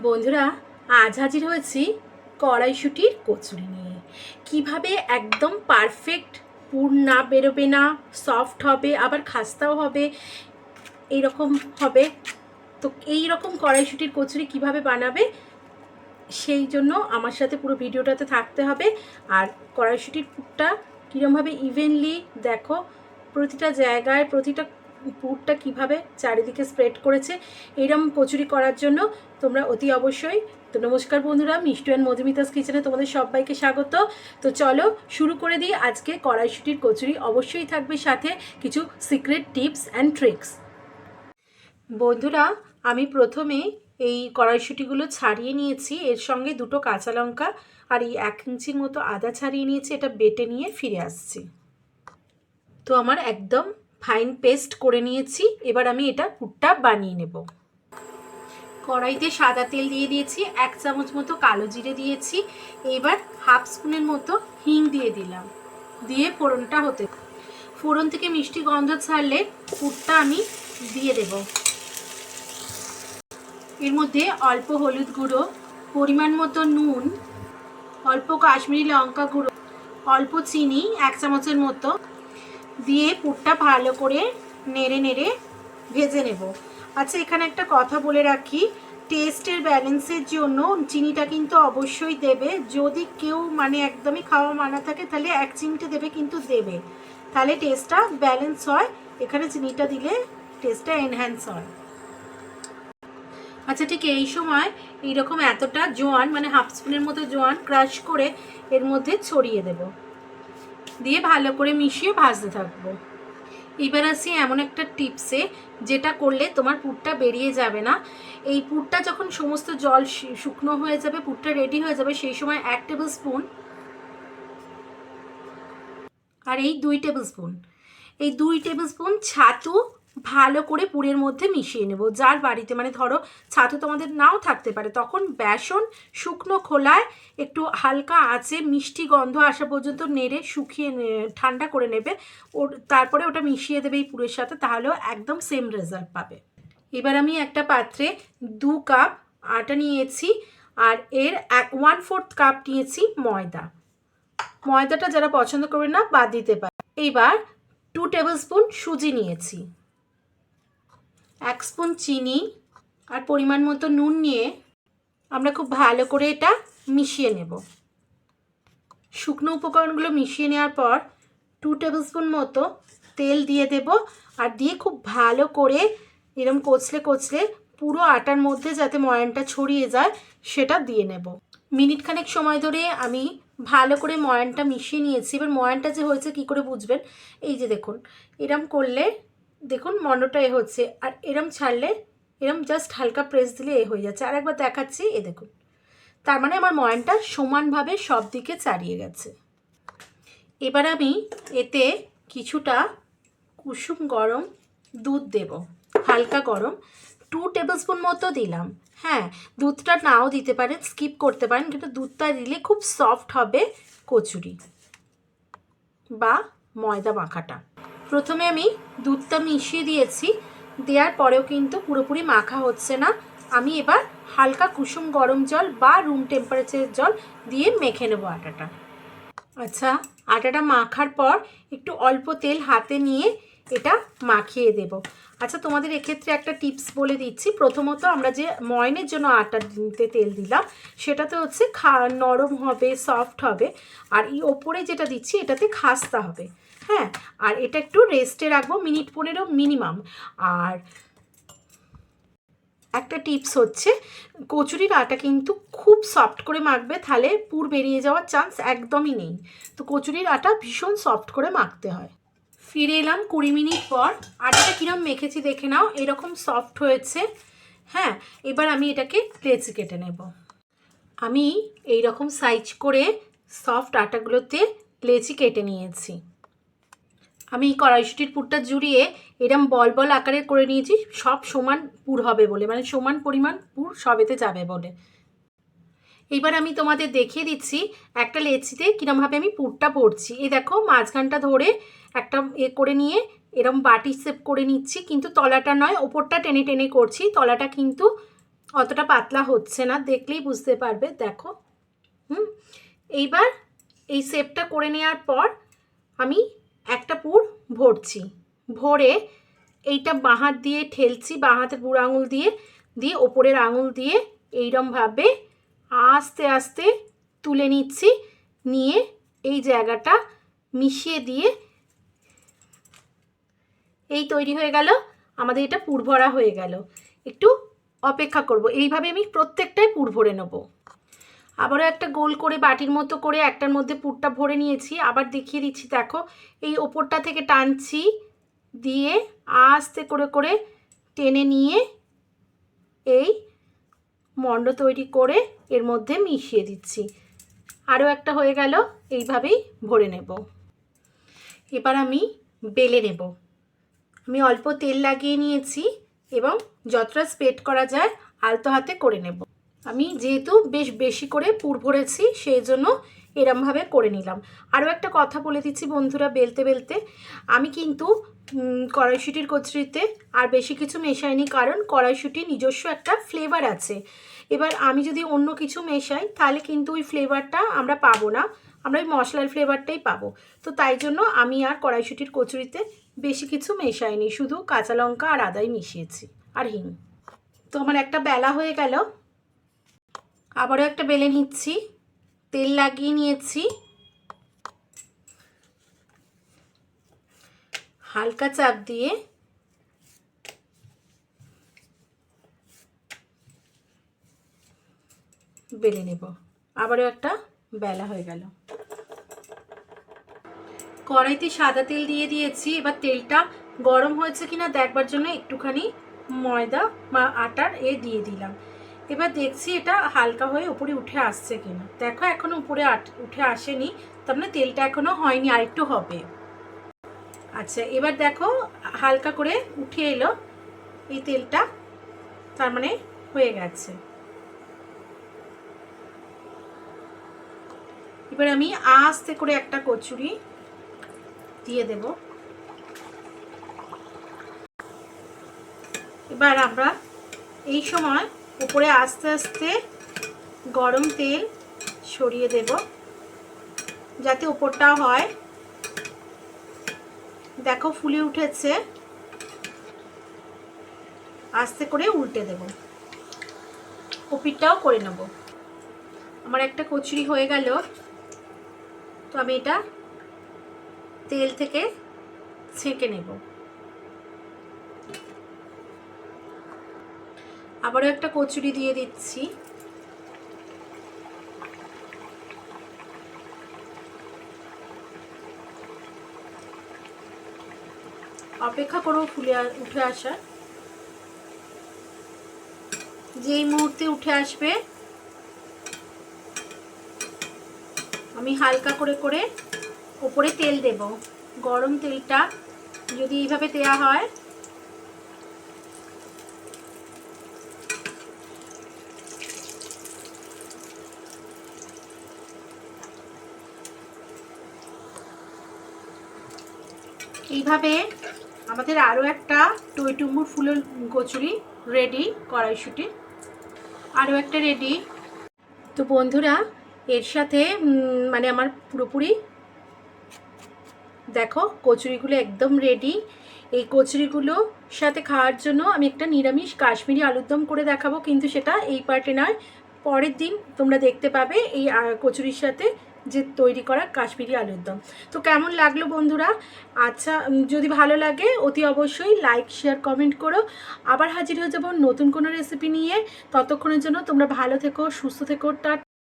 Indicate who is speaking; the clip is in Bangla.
Speaker 1: বন্ধুরা, আজ হাজির হয়েছি কড়াইশুঁটির কচুরি নিয়ে। কিভাবে একদম পারফেক্ট, পুর না বেরোবে না, সফট হবে, আবার খাস্তাও হবে, এইরকম হবে। তো এই রকম কড়াইশুঁটির কচুরি কিভাবে বানাবে, সেই জন্য আমার সাথে পুরো ভিডিওটাতে থাকতে হবে। আর কড়াইশুঁটির পুরটা কীরকমভাবে ইভেনলি দেখো, প্রতিটা জায়গায় প্রতিটা পুরটা কিভাবে চারিদিকে স্প্রেড করেছে। এইরকম কচুরি করার জন্য তোমরা অতি অবশ্যই। তো নমস্কার বন্ধুরা, মিষ্টু অ্যান্ড মধুমিতাস কিচেনে তোমাদের সবাইকে স্বাগত। তো চলো শুরু করে দিই আজকে কড়াইশুঁটির কচুরি। অবশ্যই থাকবে সাথে কিছু সিক্রেট টিপস অ্যান্ড ট্রিক্স। বন্ধুরা, আমি প্রথমে এই কড়াইশুঁটিগুলো ছাড়িয়ে নিয়েছি, এর সঙ্গে দুটো কাঁচা লঙ্কা আর এই 1 ইঞ্চির মতো আদা ছাড়িয়ে নিয়েছি। এটা বেটে নিয়ে ফিরে আসছি। তো আমার একদম ফাইন পেস্ট করে নিয়েছি। এবার আমি এটা পুরটা বানিয়ে নেব। কড়াইতে সাদা তেল দিয়ে দিয়েছি, 1 চামচ মতো কালো জিরে দিয়েছি। এবার 1/2 স্পুনের মতো হিং দিয়ে দিলাম, দিয়ে ফোড়নটা হতে, ফোড়ন থেকে মিষ্টি গন্ধ ছাড়লে পুরটা আমি দিয়ে দেব। এর মধ্যে অল্প হলুদ গুঁড়ো, পরিমাণ মতো নুন, অল্প কাশ্মীরি লঙ্কা গুঁড়ো, অল্প চিনি 1 চামচের মতো দিয়ে পুরটা ভালো করে নেড়ে নেড়ে ভেজে নেব। আচ্ছা, এখানে একটা কথা বলে রাখি, টেস্টের ব্যালেন্সের জন্য চিনিটা কিন্তু অবশ্যই দেবে। যদি কেউ একদমই খাওয়া মানা থাকে তাহলে 1 চিমটে দেবে, কিন্তু দেবে, তাহলে টেস্টটা ব্যালেন্স হয়। এখানে চিনিটা দিলে টেস্টটা এনহ্যান্স হয়। আচ্ছা, ঠিক এই সময় এইরকম এতটা জোয়ান 1/2 স্পুনের মতো জোয়ান ক্রাশ করে এর মধ্যে ছড়িয়ে দেব, দিয়ে ভালো করে মিশিয়ে ভাজতে থাকবো। এবার আসি এমন একটা টিপসে, যেটা করলে তোমার পুরটা বেরিয়ে যাবে না। এই পুরটা যখন সমস্ত জল শুকনো হয়ে যাবে, পুরটা রেডি হয়ে যাবে, সেই সময় 1 টেবিল স্পুন আর এই 2 টেবিল স্পুন, এই 2 টেবিল স্পুন ছাতু ভালো করে পুরের মধ্যে মিশিয়ে নেব। যার বাড়িতে ধরো ছাতু তোমাদের নাও থাকতে পারে, তখন বেসন শুকনো খোলায় একটু হালকা আঁচে মিষ্টি গন্ধ আসা পর্যন্ত নেড়ে শুকিয়ে ঠান্ডা করে নেবে। তারপরে ওটা মিশিয়ে দেবে এই পুরের সাথে, তাহলেও একদম সেম রেজাল্ট পাবে। এবার আমি একটা পাত্রে 2 কাপ আটা নিয়েছি, আর এর 1/4 কাপ নিয়েছি ময়দা। ময়দাটা যারা পছন্দ করবে না বাদ দিতে পারে। এইবার 2 টেবিল স্পুন সুজি নিয়েছি, 1 স্পুন চিনি আর পরিমাণ মতো নুন নিয়ে আমরা খুব ভালো করে এটা মিশিয়ে নেব। শুকনো উপকরণগুলো মিশিয়ে নেওয়ার পর 2 টেবিল স্পুন মতো তেল দিয়ে দেব, আর দিয়ে খুব ভালো করে এরকম কচলে কচলে পুরো আটার মধ্যে যাতে ময়ানটা ছড়িয়ে যায় সেটা দিয়ে নেব। মিনিটখানেক সময় ধরে আমি ভালো করে ময়ানটা মিশিয়ে নিয়েছি। এবার ময়ানটা যে হয়েছে কী করে বুঝবেন, এই যে দেখুন, এরম করলে দেখুন মন্ডটা হচ্ছে, আর এরম ছাড়লে এরম জাস্ট হালকা প্রেস দিলে হয়ে যাচ্ছে। আর একবার দেখাচ্ছি, দেখুন, তার আমার ময়ানটা সমানভাবে সব দিকে চাড়িয়ে গেছে। এবার আমি এতে কিছুটা কুসুম গরম দুধ দেব, হালকা গরম, 2 টেবিল স্পুন মতো দিলাম। হ্যাঁ, দুধটা নাও দিতে পারেন, স্কিপ করতে পারেন, কিন্তু দুধটা দিলে খুব সফট হবে কচুরি বা ময়দা মাখাটা। প্রথমে আমি দুধটা মিশিয়ে দিয়েছি, দেওয়ার পরেও কিন্তু পুরোপুরি মাখা হচ্ছে না। আমি এবার হালকা কুসুম গরম জল বা রুম টেম্পারেচারের জল দিয়ে মেখে নেব আটাটা। আচ্ছা, আটাটা মাখার পর একটু অল্প তেল হাতে নিয়ে এটা মাখিয়ে দেব। আচ্ছা, তোমাদের এক্ষেত্রে একটা টিপস বলে দিচ্ছি। প্রথমত আমরা যে ময়নের জন্য আটাতে তেল দিলাম, সেটাতে হচ্ছে নরম হবে, সফট হবে, আর এই ওপরে যেটা দিচ্ছি এটাতে খাস্তা হবে। হ্যাঁ, আর এটা একটু রেস্টে রাখবো মিনিট 15 মিনিমাম। আর একটা টিপস হচ্ছে, কচুরির আটা কিন্তু খুব সফট করে মাখবে, তাহলে পুর বেরিয়ে যাওয়ার চান্স একদমই নেই। তো কচুরির আটা ভীষণ সফট করে মাখতে হয়। ফিরে এলাম 20 মিনিট পর। আটাটা কিরম মেখেছি দেখে নাও, এরকম সফট হয়েছে। হ্যাঁ, এবার আমি এটাকে লেচি কেটে নেব। আমি এই রকম সাইজ করে সফট আটাগুলোতে লেচি কেটে নিয়েছি। আমি কড়াইশুঁটির পুরটা জুড়িয়ে এরম বল বল আকারে করে নিয়েছি, সব সমান পুর হবে বলে, সমান পরিমাণ পুর সবেতে যাবে বলে। এইবার আমি তোমাদের দেখিয়ে দিচ্ছি একটা লেচিতে কীরমভাবে আমি পুরটা ভরছি। এই দেখো, মাঝখানটা ধরে একটা করে নিয়ে এরম বাটি শেপ করে নিচ্ছি, কিন্তু তলাটা নয়, ওপরটা টেনে টেনে করছি, তলাটা কিন্তু অতটা পাতলা হচ্ছে না, দেখলেই বুঝতে পারবে। দেখো এইবার এই শেপটা করে নেওয়ার পর আমি একটা পুর ভরছি, ভরে এইটা বাঁ হাত দিয়ে ঠেলছি, বাঁ হাতের বুড়ো আঙুল দিয়ে দিয়ে ওপরের আঙুল দিয়ে এইরমভাবে আস্তে আস্তে তুলে নিচ্ছি, নিয়ে এই জায়গাটা মিশিয়ে দিয়ে এই তৈরি হয়ে গেল আমাদের, এটা পুর ভরা হয়ে গেল। একটু অপেক্ষা করব, এইভাবে আমি প্রত্যেকটাই পুর ভরে নেব। আবারও একটা গোল করে বাটির মতো করে একটার মধ্যে পুরটা ভরে নিয়েছি, আবার দেখিয়ে দিচ্ছি। দেখো এই ওপরটা থেকে টানছি, দিয়ে আস্তে করে করে টেনে নিয়ে এই মণ্ড তৈরি করে এর মধ্যে মিশিয়ে দিচ্ছি। আরও একটা হয়ে গেল, এইভাবেই ভরে নেব। এবার আমি বেলে নেব। আমি অল্প তেল লাগিয়ে নিয়েছি এবং যতটা স্প্রেড করা যায় আলতো হাতে করে নেব। আমি যেহেতু বেশ বেশি করে পুর ভরেছি সেই জন্য এরমভাবে করে নিলাম। আরও একটা কথা বলে দিচ্ছি বন্ধুরা, বেলতে বেলতে আমি কিন্তু কড়াইশুঁটির কচুরিতে আর বেশি কিছু মেশাইনি, কারণ কড়াইশুঁটির নিজস্ব একটা ফ্লেভার আছে। এবার আমি যদি অন্য কিছু মেশাই তাহলে কিন্তু ওই ফ্লেভারটা আমরা পাবো না, আমরা ওই মশলার ফ্লেভারটাই পাবো। তো তাই জন্য আমি আর কড়াইশুঁটির কচুরিতে বেশি কিছু মেশাইনি, শুধু কাঁচা লঙ্কা আর আদাই মিশিয়েছি আর হিং। তো আমার একটা বেলা হয়ে গেল, আবারও একটা বেলে নিচ্ছি। তেল লাগিয়ে নিয়েছি, হালকা চাপ দিয়ে বেলে নেব। আবারও একটা বেলা হয়ে গেল। কড়াইতে সাদা তেল দিয়ে দিয়েছি, এবার তেলটা গরম হয়েছে কিনা দেখবার জন্য একটুখানি ময়দা বা আটার দিয়ে দিলাম। এবার দেখছি এটা হালকা হয়ে উপরে উঠে আসছে কিনা। দেখো এখনো উপরে উঠে আসেনি, তার মানে তেলটা এখনো হয়নি, আর একটু হবে। আচ্ছা, এবার দেখো হালকা করে উঠে এলো এই তেলটা, তার মানে হয়ে গেছে। এবার আমি আস্তে করে একটা কচুরি দিয়ে দেব। এবার আমরা এই সময় উপরে আস্তে আস্তে গরম তেল ছড়িয়ে দেব যাতে উপরটা হয়। দেখো ফুলে উঠেছে, আস্তে করে উল্টে দেব, ওপিটটাও করে নেব। আমার একটা কচুরি হয়ে গেল, তো আমি এটা তেল থেকে ছেঁকে নেব। আবারও একটা কচুরি দিয়ে দিচ্ছি। অপেক্ষা করব ফুলে উঠে আসা, যেই মুহূর্তে উঠে আসবে আমি হালকা করে করে উপরে তেল দেব। গরম তেলটা যদি এইভাবে দেওয়া হয় এইভাবে, আমাদের আরও একটা টইটুম্বুর ফুলের কচুরি রেডি, কড়াইশুঁটি আরও একটা রেডি। তো বন্ধুরা এর সাথে মানে আমার পুরোপুরি দেখো কচুরিগুলো একদম রেডি। এই কচুরিগুলোর সাথে খাওয়ার জন্য আমি একটা নিরামিষ কাশ্মীরি আলুর দম করে দেখাবো, কিন্তু সেটা এই পার্টে নয়, পরের দিন তোমরা দেখতে পাবে এই কচুরির সাথে যে তৈরি করা কাশ্মীরি আলুর দম। তো কেমন লাগলো বন্ধুরা? আচ্ছা, যদি ভালো লাগে অতি অবশ্যই লাইক শেয়ার কমেন্ট করো। আবার হাজির হয়ে যাবো নতুন কোনো রেসিপি নিয়ে। ততক্ষণের জন্য তোমরা ভালো থেকো, সুস্থ থেকো।